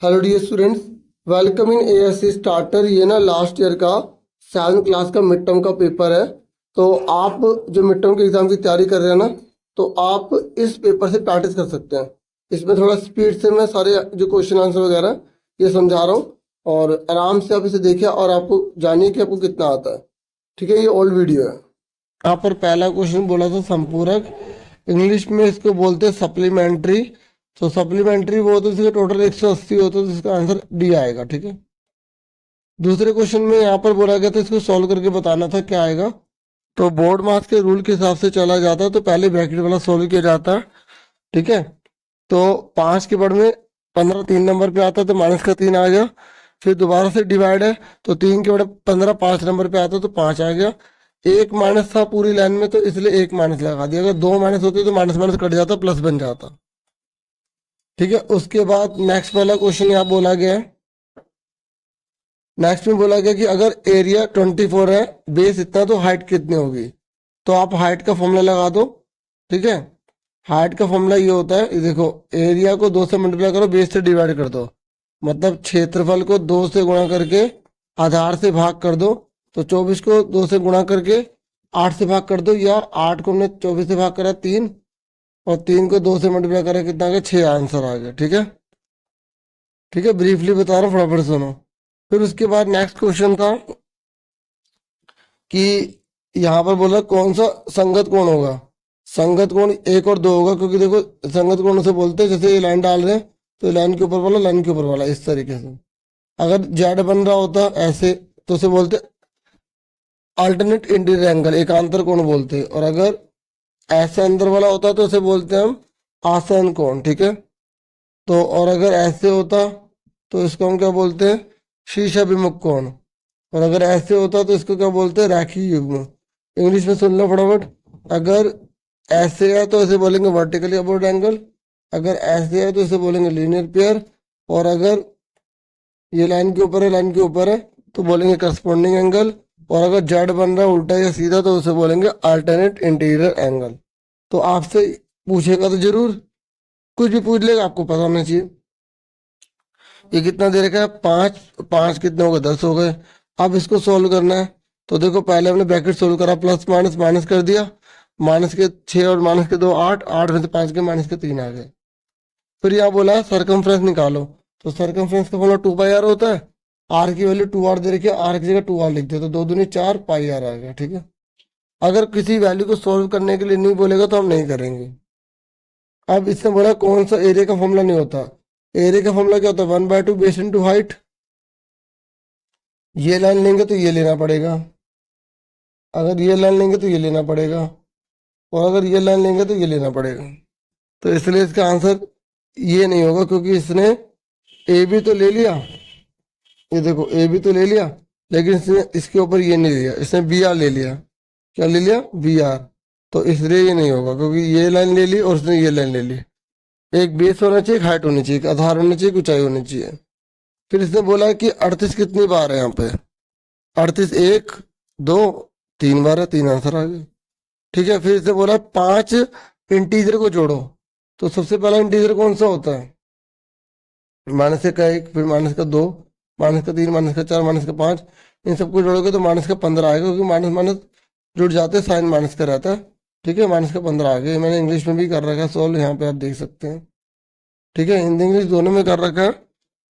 Hello dear students, welcome in ASC starter. ये ना last year का 7th क्लास का मिड टर्म का पेपर है। तो आप जो मिड टर्म के एग्जाम की तैयारी कर रहे हैं ना, तो आप इस पेपर से प्रैक्टिस कर सकते हैं। इसमें थोड़ा स्पीड से मैं सारे जो क्वेश्चन आंसर वगैरह ये समझा रहा हूँ, और आराम से आप इसे देखिए और आपको जानिए कि आपको कितना आता है। ठीक है, ये ओल्ड वीडियो है। यहाँ पर पहला क्वेश्चन बोला था संपूरक, इंग्लिश में इसको बोलते हैं सप्लीमेंट्री। तो सप्लीमेंट्री वो होता है जिसका टोटल 180 होता है, तो इसका आंसर डी आएगा। ठीक है, दूसरे क्वेश्चन में यहाँ पर बोला गया था इसको सॉल्व करके बताना था क्या आएगा। तो बोर्ड मार्क्स के रूल के हिसाब से चला जाता है, तो पहले ब्रैकेट वाला सॉल्व किया जाता है। ठीक है, तो 5 के बढ़ में 15 3 नंबर पे आता है, तो माइनस का 3 आ गया। फिर दोबारा से डिवाइड है, तो 3 के बड़े 15 5 नंबर पे आता है, तो 5 आ गया। एक माइनस था पूरी लाइन में, तो इसलिए एक माइनस लगा दिया। अगर दो माइनस होते तो माइनस माइनस कट जाता, प्लस बन जाता। ठीक है, उसके बाद नेक्स्ट वाला क्वेश्चन यहाँ बोला गया है। नेक्स्ट में बोला गया कि अगर एरिया 24 है, बेस इतना, तो हाइट कितनी होगी। तो आप हाइट का फॉर्मूला लगा दो। ठीक है, हाइट का फॉर्मूला ये होता है, ये देखो, एरिया को 2 से मल्टीप्लाई करो, बेस से डिवाइड कर दो, मतलब क्षेत्रफल को 2 से गुणा करके आधार से भाग कर दो। तो 24 को 2 से गुणा करके 8 से भाग कर दो, या 8 को हमने 24 से भाग करा 3, और 3 को 2 से मल्टीप्लाई करा कितना आ गया 6, आंसर आ गया। ठीक है, ठीक है, ब्रीफली बता रहा हूँ, फटाफट सुनो। फिर उसके बाद नेक्स्ट क्वेश्चन था कि यहाँ पर बोला कौन सा संगत कोण होगा। संगत कोण 1 और 2 होगा, क्योंकि देखो संगत कोण उसे बोलते हैं, जैसे ये लाइन डाल रहे हैं तो लाइन के ऊपर वाला, लाइन के ऊपर वाला, इस तरीके से। अगर जेड बन रहा होता ऐसे, तो उसे बोलते अल्टरनेट इंटीरियर एंगल, एकांतर कोण बोलते हैं। और अगर ऐसे अंदर वाला होता तो उसे बोलते हैं हम आसन कोण। ठीक है, तो और अगर ऐसे होता तो इसको हम क्या बोलते हैं, शीर्षाभिमुख कोण। और अगर ऐसे होता तो इसको क्या बोलते हैं, रेखीय युग्म। इंग्लिश में सुन लो फटाफट। अगर ऐसे है तो इसे बोलेंगे वर्टिकली अपवर्ड एंगल, अगर ऐसे है तो इसे बोलेंगे लीनियर पेयर, और अगर ये लाइन के ऊपर है, लाइन के ऊपर है, तो बोलेंगे करस्पॉन्डिंग एंगल। और अगर जेड बन रहा है उल्टा या सीधा, तो उसे बोलेंगे अल्टरनेट इंटीरियर एंगल। तो आपसे पूछेगा तो जरूर, कुछ भी पूछ लेगा, आपको पता होना चाहिए। ये कितना दे रखा है, 5 5 कितने हो गए, 10 हो गए। अब इसको सोल्व करना है, तो देखो पहले हमने ब्रैकेट सोल्व करा, प्लस माइनस माइनस कर दिया, माइनस के 6 और माइनस के 2 8, 8 में से 5 के माइनस के 3 आ गए। फिर यहाँ बोला है सरकमफ्रेंस निकालो, तो सरकमफ्रेंस का फॉर्मूला 2 पाई आर होता है। आर की वैल्यू 2 आर दे रखी है, आर की जगह 2 आर लिख दे, तो 2 दूनी 4 पाई आर आ गया। ठीक है, अगर किसी वैल्यू को सोल्व करने के लिए नहीं बोलेगा तो हम नहीं करेंगे। अब इसने बोला कौन सा एरिया का फॉर्मूला नहीं होता। एरिया का फॉर्मूला क्या होता है, 1/2 बेस इंटू हाइट। ये लाइन लेंगे तो ये लेना पड़ेगा, अगर ये लाइन लेंगे तो ये लेना पड़ेगा, और अगर ये लाइन लेंगे तो ये लेना पड़ेगा। तो इसलिए इसका आंसर ये नहीं होगा, क्योंकि इसने ए भी तो ले लिया, ये देखो ए भी तो ले लिया, लेकिन इसने इसके ऊपर ये नहीं लिया, इसने बी आर ले लिया। क्या ले लिया, बी आर। तो इसलिए ये नहीं होगा, क्योंकि ये लाइन ले ली और उसने ये लाइन ले ली। एक बेस होना चाहिए, एक हाइट होनी चाहिए, एक आधार होना चाहिए, एक ऊंचाई होनी चाहिए। फिर इसने बोला कि 38 कितनी बार है यहाँ पे, 38 1 2 3 बार है, 3 आंसर आ गए। ठीक है, फिर इसने बोला 5 इंटीजर को जोड़ो। तो सबसे पहला इंटीजर कौन सा होता है, माइनस का 1, फिर माइनस का 2, माइनस का 3, माइनस का 4, माइनस का 5। इन सबको जोड़ोगे तो माइनस का 15 आएगा, क्योंकि माइनस माइनस जुड़ जाते हैं, साइन माइनस का रहता है। ठीक है, माइनस का 15 आ गया। मैंने इंग्लिश में भी कर रखा है सॉल्व, यहाँ पे आप देख सकते हैं। ठीक है, हिंदी इंग्लिश दोनों में कर रखा है,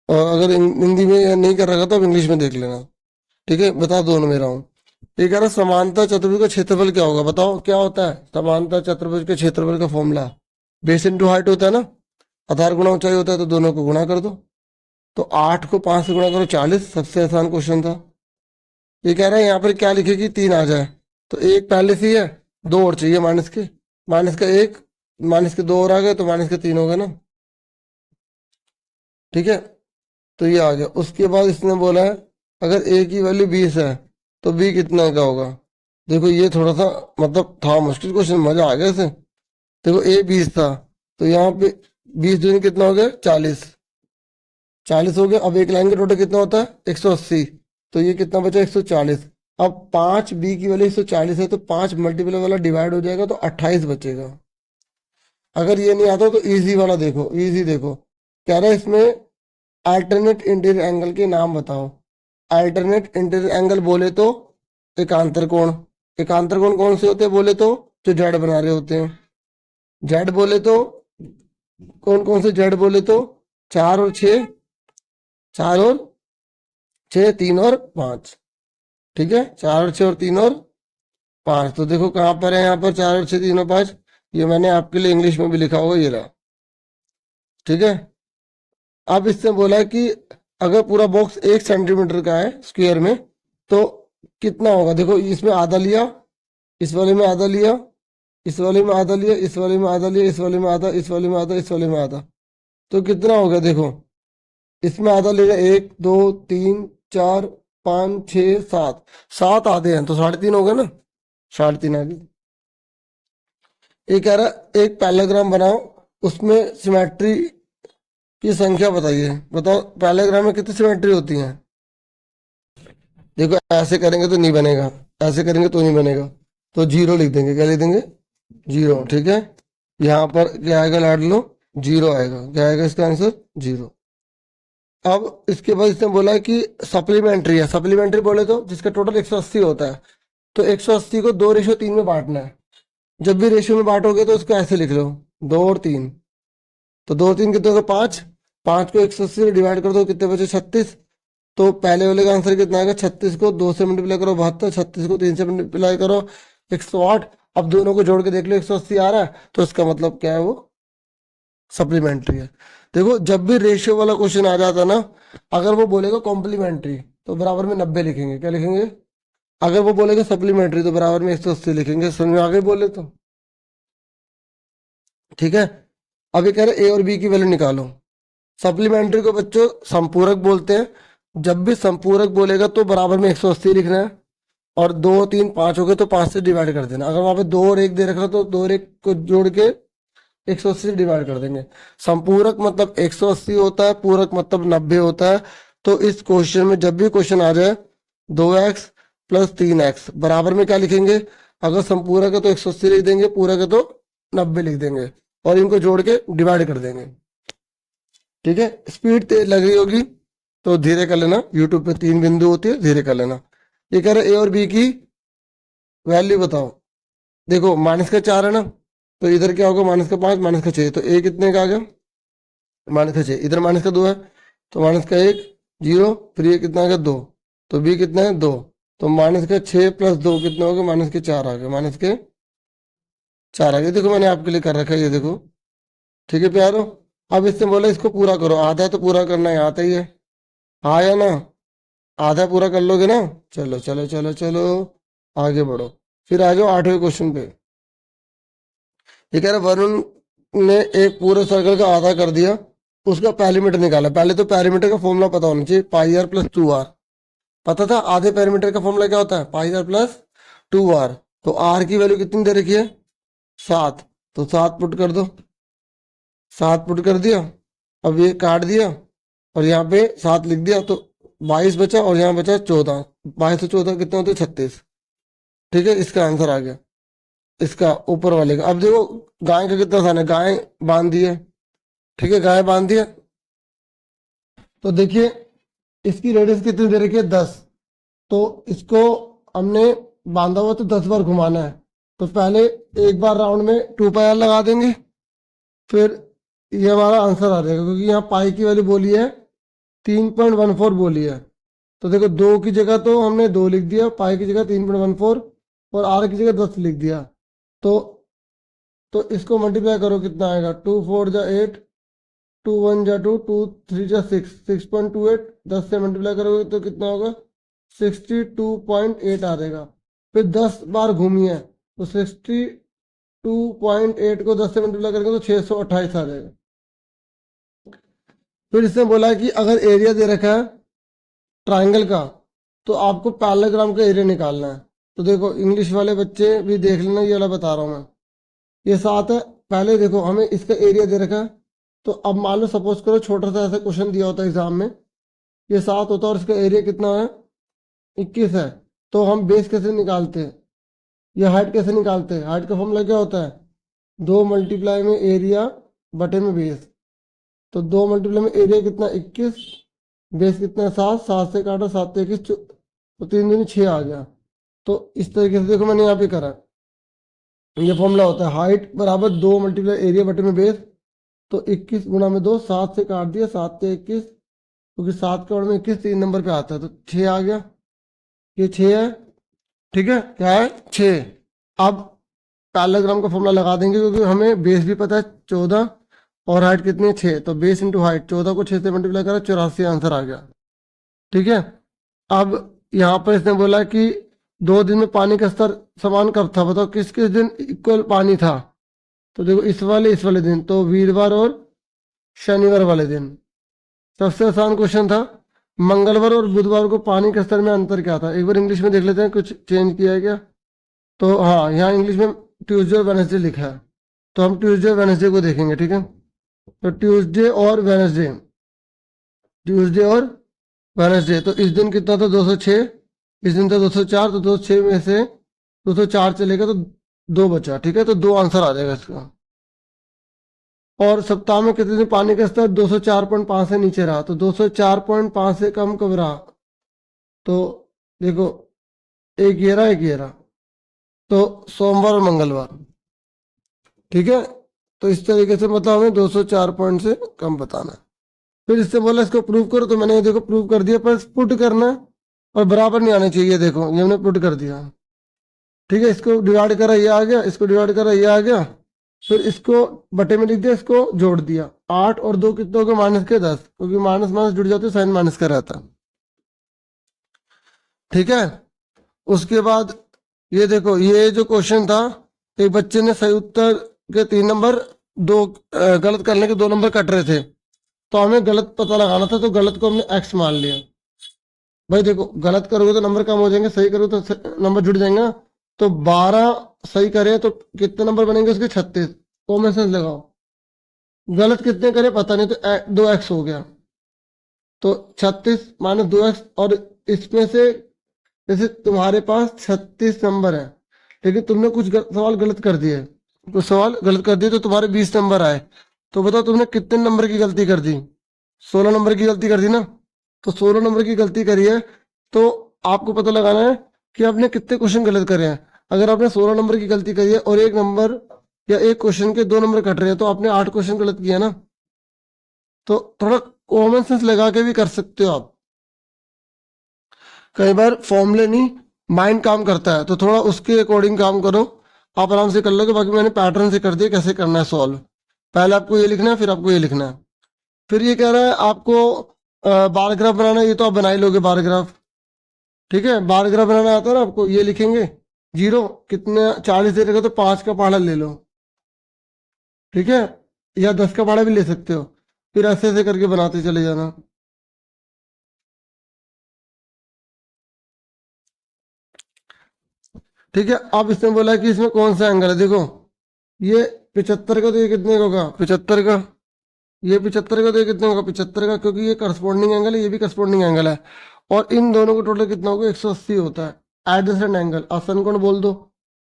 और अगर हिंदी में नहीं कर रखा तो आप इंग्लिश में देख लेना। ठीक है, बता दोनों में रहा हूँ। ये कह रहा है समांतर चतुर्भुज का क्षेत्रफल क्या होगा, बताओ क्या होता है समांतर चतुर्भुज के क्षेत्रफल का फॉर्मूला, बेस इंटू हाइट होता है ना, आधार गुणा ऊंचाई होता है, तो दोनों को गुणा कर दो। तो 8 को 5 से गुणा करो 40, सबसे आसान क्वेश्चन था। ये कह रहा है यहाँ पर क्या लिखेगी, 3 आ जाए, तो एक पहले से ही है, 2 और चाहिए माइनस के, माइनस का 1, माइनस के 2 और आ गए, तो माइनस के 3 हो गए ना। ठीक है, तो ये आ गया। उसके बाद इसने बोला है अगर ए की वैल्यू 20 है तो बी कितना का होगा। देखो ये थोड़ा सा मतलब था मुश्किल क्वेश्चन, मजा आ गया इसे। देखो ए 20 था, तो यहाँ पे 20 दूनी कितना हो गया 40, 40 हो गया। अब एक लाइन का टोटल कितना होता है 180, तो ये कितना बचा 140। अब 5 बी की वैल्यू 140 है, तो 5 मल्टीपल वाला डिवाइड हो जाएगा, तो 28 बचेगा। अगर ये नहीं आता तो इजी वाला देखो, इजी देखो, कह रहा है इसमें अल्टरनेट इंटीरियर एंगल के नाम बताओ। अल्टरनेट इंटीरियर एंगल बोले तो एकांतर कोण। एकांतर कोण कौन से होते हैं बोले तो जो जेड बना रहे होते हैं। जेड बोले तो कौन कौन से जेड बोले तो 4 और 6, 4 और 6, 3 और 5। ठीक है, 4 और 6 और 3 और 5। तो देखो कहाँ पर है, यहाँ पर 4 और 6, 3 और 5। ये मैंने आपके लिए इंग्लिश में भी लिखा होगा, ये रहा। ठीक है, अब इससे बोला है कि अगर पूरा बॉक्स 1 सेंटीमीटर का है स्क्वायर में तो कितना होगा। देखो इसमें आधा लिया, इस वाले में आधा लिया, इस वाले में आधा लिया, इस वाले में आधा लिया, इस वाले में आधा, इस वाले में आधा, इस वाले में आधा। तो कितना होगा देखो, इसमें आधा ले रहा 1 2 3 4 5 6 7, 7 आधे हैं तो 3.5 हो गए ना, 3.5 आगे। ये कह रहा एक पैराग्राम बनाओ, उसमें सिमेट्री की संख्या बताइए। बताओ पैराग्राम में कितनी सिमेट्री होती है। देखो ऐसे करेंगे तो नहीं बनेगा, ऐसे करेंगे तो नहीं बनेगा, तो 0 लिख देंगे। क्या लिख देंगे, 0। ठीक है, यहाँ पर क्या आएगा, लाड लो, 0 आएगा। क्या आएगा इसका आंसर, 0। अब इसके बाद इसने बोला है कि सप्लीमेंट्री है। सप्लीमेंट्री बोले तो जिसका टोटल 180 होता है, तो 180 को 2:3 में बांटना है। जब भी रेशियो में बांटोगे तो उसको ऐसे लिख लो, 2 और 3। तो 2 और 3 कितने होगा, 5। 5 को 180 से डिवाइड कर दो, कितने बचे, 36। तो पहले वाले का आंसर कितना आएगा, 36 को 2 से मल्टीप्लाई करो 72, 36 को 3 से मल्टीप्लाई करो 108। अब दोनों को जोड़ के देख लो 180 आ रहा है, तो इसका मतलब क्या है, वो सप्लीमेंट्री है। देखो जब भी रेशियो वाला क्वेश्चन आ जाता है ना, अगर वो बोलेगा कॉम्प्लीमेंट्री तो बराबर में 90 लिखेंगे। क्या लिखेंगे, अगर वो बोलेगा सप्लीमेंट्री तो बराबर में 180 लिखेंगे। समझ में आगे बोले तो। ठीक है, अब ये कह रहे ए और बी की वैल्यू निकालो। सप्लीमेंट्री को बच्चों संपूरक बोलते हैं। जब भी संपूरक बोलेगा तो बराबर में 180 लिखना है, और 2 3 5 हो गए तो 5 से डिवाइड कर देना। अगर वहां पे 2 और 1 दे रखा तो 2 और 1 को जोड़ के 180 से डिवाइड कर देंगे। संपूरक मतलब 180 होता है, पूरक मतलब 90 होता है। तो इस क्वेश्चन में जब भी क्वेश्चन आ जाए 2x + 3x बराबर में क्या लिखेंगे, अगर संपूरक है तो 180 लिख देंगे, पूरक है तो 90 लिख देंगे, और इनको जोड़ के डिवाइड कर देंगे। ठीक है, स्पीड तेज लग रही होगी तो धीरे कर लेना, यूट्यूब पे 3 बिंदु होती है, धीरे कर लेना। ये कह रहे ए और बी की वैल्यू बताओ। देखो -4 है ना, तो इधर क्या होगा, -5 -6। तो ए कितने का आ गया, -6। इधर -2 है तो -1 0, फिर ये कितना आ गया 2, तो बी कितना है 2। तो -6 + 2 कितना हो गया, -4 आ गया, -4 आ गया। देखो मैंने आपके लिए कर रखा है ये देखो। ठीक है प्यारो, अब इससे बोला इसको पूरा करो। आधा तो पूरा करना है, आता ही है, हाँ या ना, आधा पूरा कर लोगे ना। चलो चलो चलो चलो आगे बढ़ो, फिर आ जाओ 8वें क्वेश्चन पे। ये कह रहा वरुण ने एक पूरे सर्कल का आधा कर दिया, उसका पेरीमीटर निकाला। पहले तो पेरीमीटर का फॉर्मूला पता होना चाहिए, πr + 2r। पता था आधे पेरीमीटर का फॉर्मूला क्या होता है, πr + 2r। तो r की वैल्यू कितनी दे रखी है, 7। तो 7 पुट कर दो, 7 पुट कर दिया। अब ये काट दिया और यहाँ पे 7 लिख दिया, तो 22 बचा, और यहाँ बचा 14। 22 से 14 कितने होते, 36। ठीक है, इसका आंसर आ गया, इसका ऊपर वाले का। अब देखो गाय का कितना आसान है, गाय बांध दी है। ठीक है, गाय बांध दिया, तो देखिए इसकी रेडियस कितनी दे रखी है, 10। तो इसको हमने बांधा हुआ तो 10 बार घुमाना है। तो पहले एक बार राउंड में 2πr लगा देंगे, फिर ये हमारा आंसर आ जाएगा, क्योंकि यहाँ पाई की वैल्यू बोली है 3.14 बोली है। तो देखो 2 की जगह तो हमने 2 लिख दिया, पाई की जगह 3.14, और आर की जगह 10 लिख दिया। तो इसको मल्टीप्लाई करो, कितना आएगा, 2 4 जा 8, 2 1 जा 2, 2 3 जा 6, 6.28। 10 से मल्टीप्लाई करोगे तो कितना होगा, 62.8 आ जाएगा। फिर 10 बार घूमी है तो 62.8 को 10 से मल्टीप्लाई करेंगे तो 628 आ जाएगा। फिर इसने बोला है कि अगर एरिया दे रखा है ट्राइंगल का, तो आपको पैरेललोग्राम का एरिया निकालना है। तो देखो इंग्लिश वाले बच्चे भी देख लेना, ये वाला बता रहा हूँ मैं। ये 7 है, पहले देखो हमें इसका एरिया दे रखा है। तो अब मान लो सपोज करो छोटा सा ऐसा क्वेश्चन दिया होता है एग्जाम में, ये 7 होता है और इसका एरिया कितना है, 21 है। तो हम बेस कैसे निकालते हैं, ये हाइट कैसे निकालते हैं, हाइट का फॉर्मूला क्या होता है, 2 मल्टीप्लाई में एरिया बटे में बेस। तो 2 मल्टीप्लाई में एरिया कितना, 21, बेस कितना है 7, 7 से काटा 7 से 21, तो 3 दूनी 6 आ गया। तो इस तरीके से देखो मैंने यहाँ पे करा, ये फॉर्मूला होता है हाइट बराबर 2 मल्टीप्लाई एरिया बटे में बेस। तो 21 गुणा में 2, 7 से काट दिया 7 से 21, क्योंकि 7 के और में 21 3 नंबर पे आता है, तो 6 आ गया, ये 6 है। ठीक है, क्या है 6। अब पैरेललोग्राम का फॉर्मूला लगा देंगे, क्योंकि हमें बेस भी पता है 14 और हाइट कितनी है 6, तो बेस इंटू हाइट, 14 को 6 से मल्टीप्लाई करा 84 आंसर आ गया। ठीक है, अब यहाँ पर इसने बोला कि 2 दिन में पानी का स्तर समान कब था, बताओ किस किस दिन इक्वल पानी था। तो देखो इस वाले दिन, तो वीरवार और शनिवार वाले दिन। सबसे आसान क्वेश्चन था, मंगलवार और बुधवार को पानी के स्तर में अंतर क्या था। एक बार इंग्लिश में देख लेते हैं कुछ चेंज किया है क्या। तो हाँ, यहाँ इंग्लिश में ट्यूसडे और वेडनेसडे लिखा है, तो हम ट्यूसडे और वेडनेसडे को देखेंगे। ठीक है, तो ट्यूसडे और वेडनेसडे, ट्यूसडे और वेडनेसडे, तो इस दिन कितना था 206, इस दिन था 204, तो 206 में से 204 चलेगा तो 2 बचा। ठीक है, तो 2 आंसर आ जाएगा इसका। और सप्ताह में कितने दिन पानी का स्तर 204.5 से नीचे रहा, तो 204.5 से कम कब रहा। तो देखो एक ये रहा, एक ये रहा, तो सोमवार और मंगलवार। ठीक है, तो इस तरीके से मतलब हमें 204 पॉइंट से कम बताना है। फिर इससे बोला इसको प्रूव करो, तो मैंने ये देखो प्रूव कर दिया, पर पुट करना है और बराबर नहीं आने चाहिए। देखो ये हमने पुट कर दिया। ठीक है, इसको डिवाइड करा ये आ गया, इसको डिवाइड करा ये आ गया, फिर इसको बटे में लिख दिया, इसको जोड़ दिया। 8 और 2 कितने हो गए माइनस के 10, क्योंकि माइनस माइनस जुड़ जाते साइन माइनस का रहता। ठीक है, उसके बाद ये देखो, ये जो क्वेश्चन था, एक बच्चे ने सही उत्तर के 3 नंबर, दो गलत करने के 2 नंबर कट रहे थे, तो हमें गलत पता लगाना था, तो गलत को हमने एक्स मान लिया। भाई देखो गलत करोगे तो नंबर कम हो जाएंगे, सही करोगे तो नंबर जुड़ जाएंगे। तो 12 सही करे तो कितने नंबर बनेंगे उसके 36। कॉमन सेंस लगाओ, गलत कितने करे पता नहीं, तो 2x हो गया, तो 36 माइनस 2x। और इसमें से जैसे तुम्हारे पास 36 नंबर है, लेकिन तुमने कुछ सवाल गलत कर दिए, कुछ सवाल गलत कर दिए, तो तुम्हारे 20 नंबर आए। तो बताओ तुमने कितने नंबर की गलती कर दी, 16 नंबर की गलती कर दी ना। तो 16 नंबर की गलती करी है, तो आपको पता लगाना है कि आपने कितने क्वेश्चन गलत करे हैं। अगर आपने 16 नंबर की गलती करी है और एक नंबर या एक क्वेश्चन के 2 नंबर कट रहे हैं, तो आपने 8 क्वेश्चन गलत किया ना। तो थोड़ा कॉमन सेंस लगा के भी कर सकते हो आप। कई बार फॉर्मूले नहीं, माइंड काम करता है, तो थोड़ा उसके अकॉर्डिंग काम करो, आप आराम से कर लोगे। बाकी मैंने पैटर्न से कर दिया कैसे करना है सॉल्व। पहले आपको ये लिखना है, फिर आपको ये लिखना है। फिर ये कह रहा है आपको बार ग्राफ बनाना है, ये तो आप बना ही लोगे बार ग्राफ। ठीक है, बार ग्राफ बनाना आता है ना आपको, ये लिखेंगे 0 कितने 40 दे रहेगा, तो 5 का पहाड़ा ले लो। ठीक है, या 10 का पहाड़ा भी ले सकते हो, फिर ऐसे ऐसे करके बनाते चले जाना। ठीक है, अब इसने बोला कि इसमें कौन सा एंगल है। देखो ये 75 का, तो ये कितने का होगा 75 का, ये 75 का, तो ये कितने होगा 75 का, क्योंकि ये करस्पॉन्डिंग एंगल है, ये भी करस्पॉन्डिंग एंगल है। और इन दोनों को टोटल कितना होगा 180 होता है। एडजेसेंट एंगल आसन कोण बोल दो।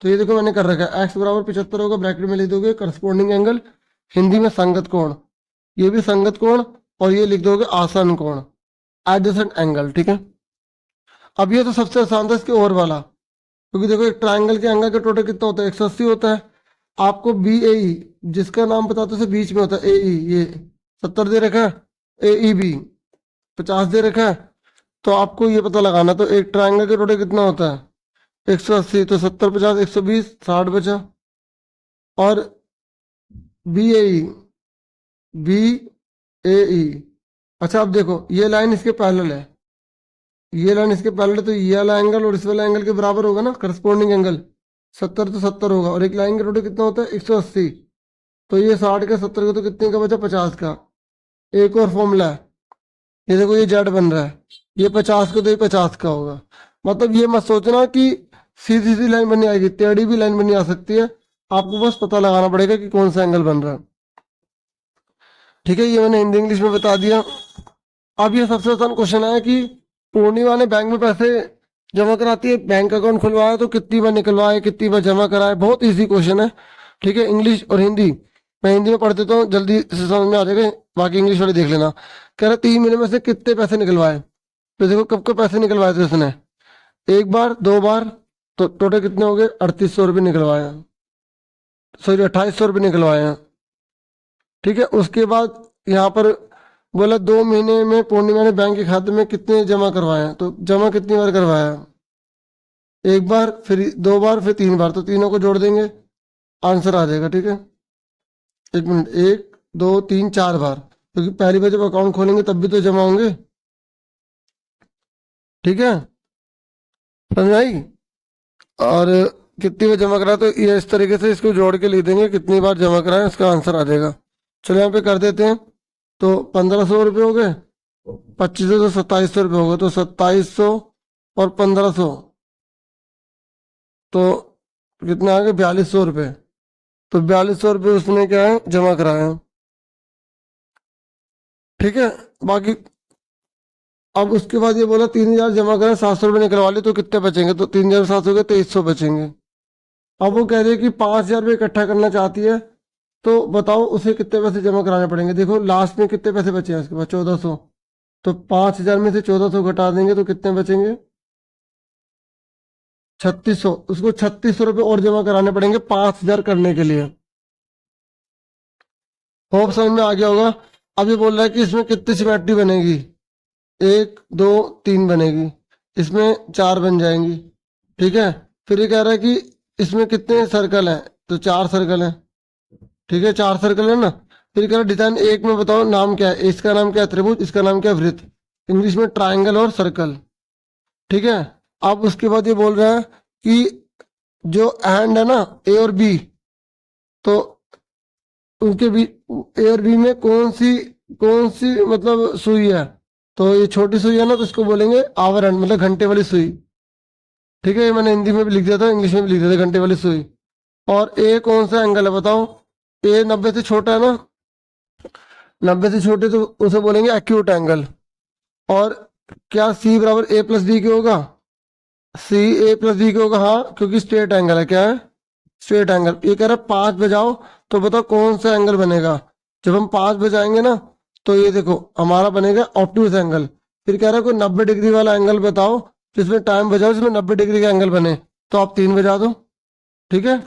तो ये देखो मैंने कर रखा है, एक्स बराबर 75 होगा, ब्रैकेट में लिख दोगे करस्पॉन्डिंग एंगल, हिंदी में संगत कोण, ये भी संगत कोण, और ये लिख दोगे आसन कोण, एडजेसेंट एंगल। ठीक है, अब ये तो सबसे आसान था इसके और वाला, क्योंकि देखो एक ट्राइंगल के एंगल का टोटल कितना होता है 180 होता है। आपको बी ए ई, जिसका नाम पता तो उसे बीच में होता है ए ई, ये 70 दे रखा है, ए ई बी 50 दे रखा है, तो आपको ये पता लगाना। तो एक ट्राइंगल का टोटल कितना होता है 180, तो 70 50 120 60 बचा। और बी ए ई, बी ए ई, अच्छा अब देखो ये लाइन इसके पैरेलल है, ये लाइन इसके पैरेलल, तो ये वाला एंगल और इस वाला एंगल के बराबर होगा ना, करस्पॉन्डिंग एंगल 70 तो 70 होगा। और एक लाइन का टोटल कितना होता है 180, तो ये 60 का 70 का, तो कितने का बचा 50 का। एक और फॉर्मूला है, ये देखो ये जेड बन रहा है, ये 50 का, तो ये 50 का होगा। मतलब ये मत सोचना कि सीधी सीधी लाइन बननी आएगी, टेढ़ी भी लाइन बननी आ सकती है, आपको बस पता लगाना पड़ेगा कि कौन सा एंगल बन रहा है। ठीक है, ये मैंने हिंदी इंग्लिश में बता दिया। अब ये सबसे आसान क्वेश्चन है कि पूर्णिमा ने बैंक में पैसे जमा कराती है, बैंक अकाउंट खुलवाया, तो कितनी बार निकलवाए, कितनी बार जमा कराए। बहुत इजी क्वेश्चन है। ठीक है, इंग्लिश और हिंदी मैं हिंदी में पढ़ देता हूँ, जल्दी से समझ में आ जाएगा, बाकी इंग्लिश वाले देख लेना। कह रहा 3 महीने में से कितने पैसे निकलवाए। तो देखो कब कब पैसे निकलवाए थे उसने, एक बार, 2 बार, तो टोटल कितने हो गए, 3800 रुपये निकलवाए हैं, सॉरी 2800 रुपये निकलवाए हैं। ठीक है, उसके बाद यहाँ पर बोला 2 महीने में पूर्णिमा ने बैंक के खाते में कितने जमा करवाए हैं। तो जमा कितनी बार करवाया, एक बार, फिर 2 बार, फिर 3 बार, तो तीनों को जोड़ देंगे, आंसर आ जाएगा। ठीक है, 1 मिनट, 1 2 3 4 बार, क्योंकि पहली बार जब अकाउंट खोलेंगे तब भी तो जमा होंगे। ठीक है, समझ आई। और कितनी बार जमा करा, तो ये इस तरीके से इसको जोड़ के लिख देंगे, कितनी बार जमा कराएं इसका आंसर आ जाएगा। चलो यहाँ पे कर देते हैं। तो 1500 रुपये हो गए, 2500 तो 2700 रुपये हो गए, तो 2700 और 1500, तो कितना आ गया, 4200 रुपये। तो 4200 रुपये उसने क्या है, जमा कराए हैं। ठीक है, बाकी अब उसके बाद ये बोला 3000 जमा करें, 700 रुपये निकलवा ले, तो कितने बचेंगे, तो 3700 के 2300 बचेंगे। अब वो कह रही है कि 5000 रुपये इकट्ठा करना चाहती है, तो बताओ उसे कितने पैसे जमा कराने पड़ेंगे। देखो लास्ट में कितने पैसे बचे हैं उसके पास, 1400, तो 5000 में से 1400 घटा देंगे तो कितने बचेंगे, 3600। उसको 3600 रुपये और जमा कराने पड़ेंगे 5000 करने के लिए। होप समझ में आ गया होगा। अब ये बोल रहा है कि इसमें कितनी सिमेट्री बनेगी, 1 2 3 बनेगी, इसमें 4 बन जाएंगी। ठीक है, फिर ये कह रहा है कि इसमें कितने सर्कल हैं, तो 4 सर्कल हैं। ठीक है, 4 सर्कल है ना। फिर कह रहा है डिजाइन 1 में बताओ नाम क्या है, इसका नाम क्या है त्रिभुज, इसका नाम क्या है वृत्त, इंग्लिश में ट्राइंगल और सर्कल। ठीक है, अब उसके बाद ये बोल रहा है कि जो हैंड है ना ए और बी, तो उनके बी, ए और बी में कौन सी मतलब सुई है। तो ये छोटी सुई है ना, तो इसको बोलेंगे आवर हैंड, मतलब घंटे वाली सुई। ठीक है, ये मैंने हिंदी में भी लिख दिया था, इंग्लिश में भी लिख दिया था, घंटे वाली सुई। और ए कौन सा एंगल है बताओ, ए 90 से छोटा है ना, 90 से छोटे, तो उसे बोलेंगे एक्यूट एंगल। और क्या सी बराबर ए प्लस डी के होगा, सी ए प्लस डी के होगा, हाँ, क्योंकि स्ट्रेट एंगल है, क्या है, स्ट्रेट एंगल। ये कह रहा है 5 बजाओ, तो बताओ कौन सा एंगल बनेगा। जब हम 5 बजाएंगे ना, तो ये देखो हमारा बनेगा ऑप्टिमस एंगल। फिर कह रहा है कोई 90 डिग्री वाला एंगल बताओ, जिसमें टाइम बजाओ, जिसमें 90 डिग्री का एंगल बने, तो आप 3 बजा दो। ठीक है,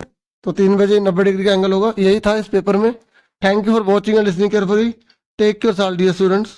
तो 3 बजे 90 डिग्री का एंगल होगा। यही था इस पेपर में। Thank you for watching and listening carefully. Take care all dear students.